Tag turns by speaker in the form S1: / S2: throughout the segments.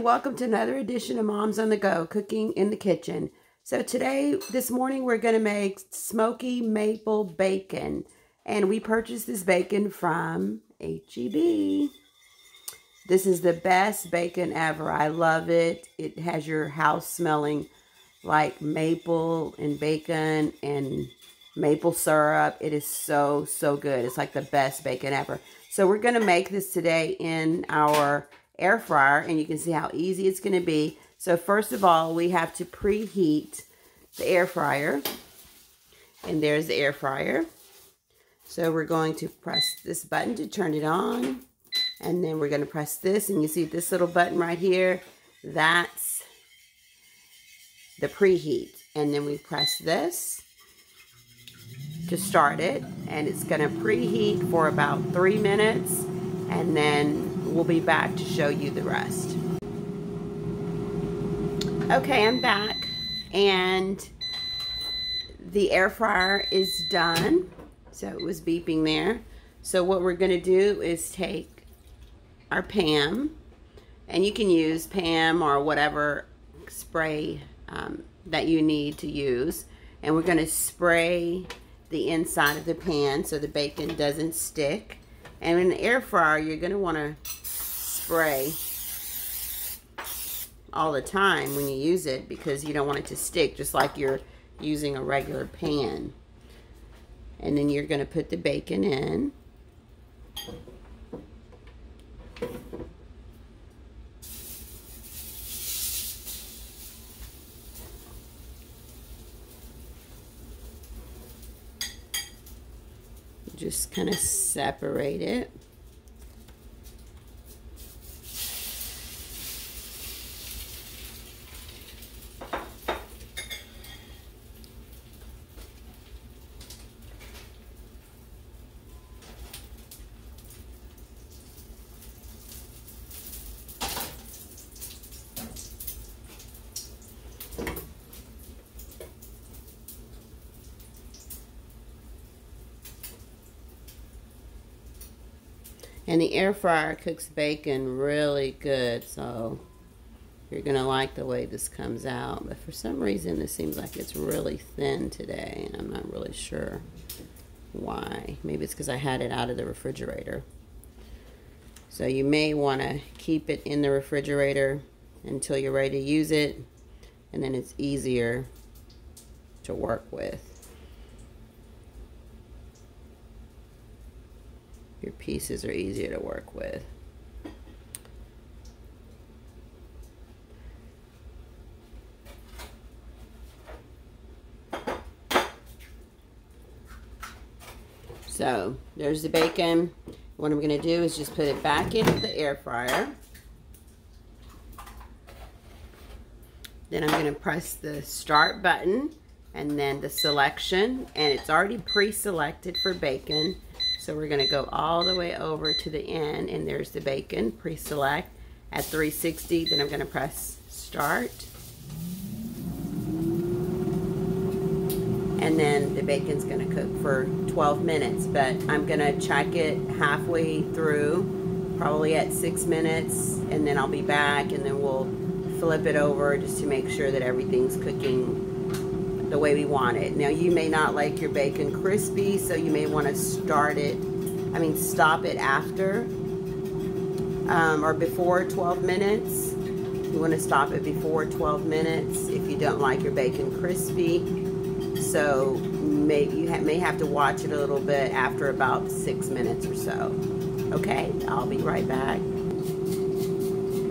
S1: welcome to another edition of Moms on the Go, Cooking in the Kitchen. So this morning, we're going to make smoky maple bacon. And we purchased this bacon from H-E-B. This is the best bacon ever. I love it. It has your house smelling like maple and bacon and maple syrup. It is so, so good. It's like the best bacon ever. So we're going to make this today in our air fryer, and you can see how easy it's going to be. So first of all, we have to preheat the air fryer, and there's the air fryer. So we're going to press this button to turn it on, and then we're going to press this, and you see this little button right here, that's the preheat. And then we press this to start it, and it's going to preheat for about 3 minutes, and then we'll be back to show you the rest. Okay, I'm back, and the air fryer is done. So it was beeping there. So what we're going to do is take our Pam, and you can use Pam or whatever spray that you need to use, and we're going to spray the inside of the pan so the bacon doesn't stick. And in the air fryer, you're going to want to spray all the time when you use it, because you don't want it to stick, just like you're using a regular pan. And then you're going to put the bacon in. Just kind of separate it. And the air fryer cooks bacon really good, so you're going to like the way this comes out. But for some reason, this seems like it's really thin today, and I'm not really sure why. Maybe it's because I had it out of the refrigerator. So you may want to keep it in the refrigerator until you're ready to use it, and then it's easier to work with. Your pieces are easier to work with. So there's the bacon. What I'm going to do is just put it back into the air fryer. Then I'm going to press the start button and then the selection, and it's already pre-selected for bacon. So we're going to go all the way over to the end, and there's the bacon, pre-select at 360. Then I'm going to press start. And then the bacon's going to cook for 12 minutes, but I'm going to check it halfway through, probably at 6 minutes, and then I'll be back, and then we'll flip it over just to make sure that everything's cooking the way we want it. Now, you may not like your bacon crispy, so you may want to stop it after or before 12 minutes. You want to stop it before 12 minutes if you don't like your bacon crispy. So maybe you may have to watch it a little bit after about 6 minutes or so. Okay, I'll be right back.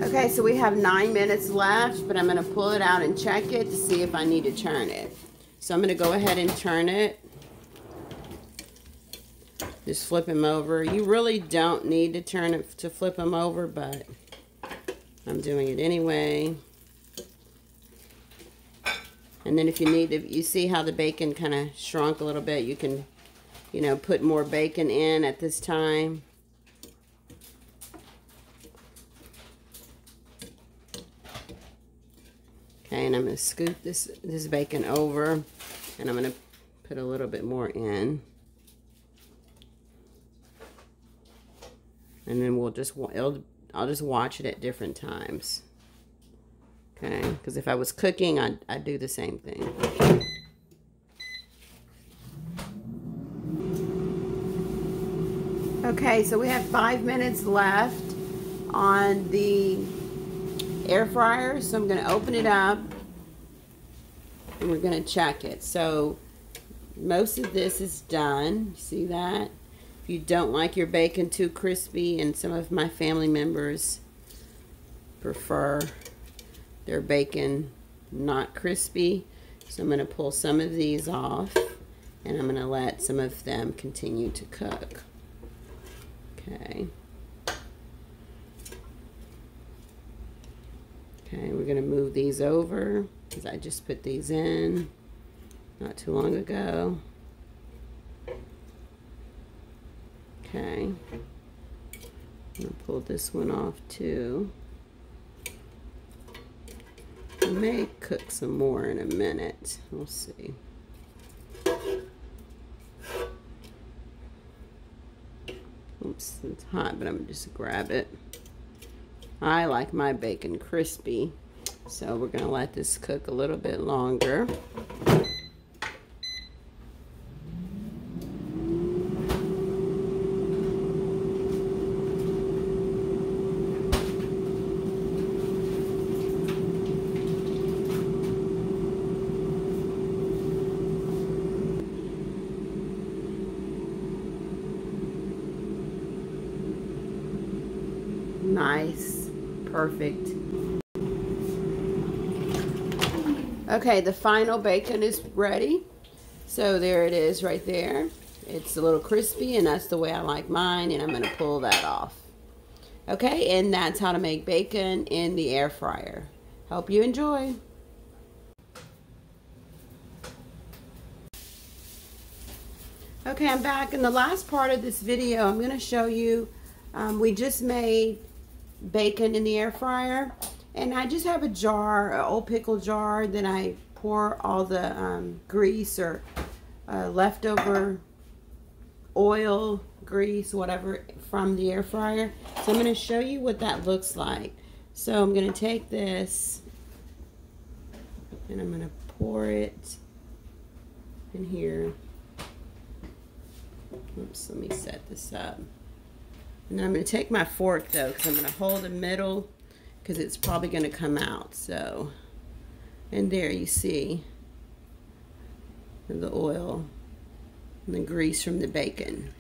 S1: Okay, so we have 9 minutes left, but I'm going to pull it out and check it to see if I need to turn it. So I'm going to go ahead and turn it. Just flip them over. You really don't need to turn it to flip them over, but I'm doing it anyway. And then if you need to, you see how the bacon kind of shrunk a little bit. You can, put more bacon in at this time. Okay, and I'm going to scoop this bacon over, and I'm going to put a little bit more in. And then I'll just watch it at different times. Okay, because if I was cooking, I'd do the same thing. Okay, so we have 5 minutes left on the air fryer, so I'm going to open it up and we're going to check it. So most of this is done. See that? If you don't like your bacon too crispy, and some of my family members prefer their bacon not crispy, so I'm going to pull some of these off and I'm going to let some of them continue to cook. Okay. Okay, we're going to move these over because I just put these in not too long ago. Okay. I'm going to pull this one off too. I may cook some more in a minute. We'll see. Oops, it's hot, but I'm just grab it. I like my bacon crispy, so we're gonna let this cook a little bit longer. Nice, perfect. Okay, the final bacon is ready. So there it is right there. It's a little crispy, and that's the way I like mine, and I'm going to pull that off. Okay, and that's how to make bacon in the air fryer. Hope you enjoy. Okay, I'm back. In the last part of this video, I'm going to show you, we just made bacon in the air fryer, and I just have a jar, an old pickle jar, that I pour all the grease or leftover oil, grease, whatever, from the air fryer. So I'm going to show you what that looks like. So I'm going to take this and I'm going to pour it in here. Oops, let me set this up. And then I'm going to take my fork though, because I'm going to hold the middle because it's probably going to come out. So, and there you see the oil and the grease from the bacon.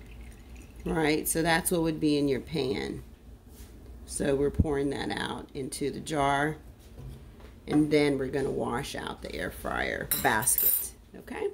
S1: Right, so that's what would be in your pan. So we're pouring that out into the jar, and then we're going to wash out the air fryer basket. Okay.